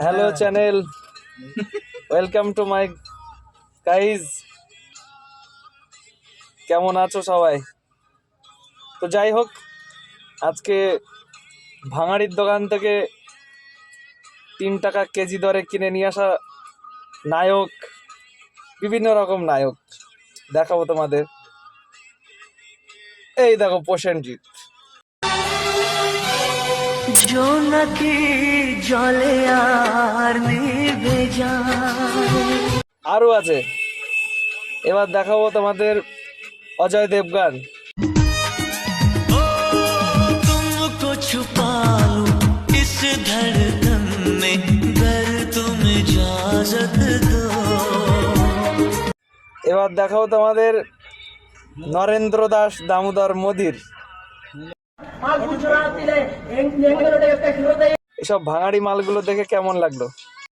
Hello channel, welcome to my guys. কেমন আছো সবাই? তো যাই হোক, আজকে ভাঙাড়ির দোকান থেকে 3 টাকা কেজি দরে কিনে নিয়ে আসা নায়ক, বিভিন্ন রকম নায়ক দেখাবো তোমাদের। এই দেখো প্রসেনজিৎ, জোনাকি জলে আর নিভে যায়। আরও আছে। এবার দেখাবো তোমাদের অজয় দেবগান। तुमको छुपा लूं इस धड़कन में गर तुम इजाजत दो। এবার দেখাবো তোমাদের নরেন্দ্র দাস দামোদর মোদির। এসব ভাঙাড়ি মালগুলো দেখে কেমন লাগলো?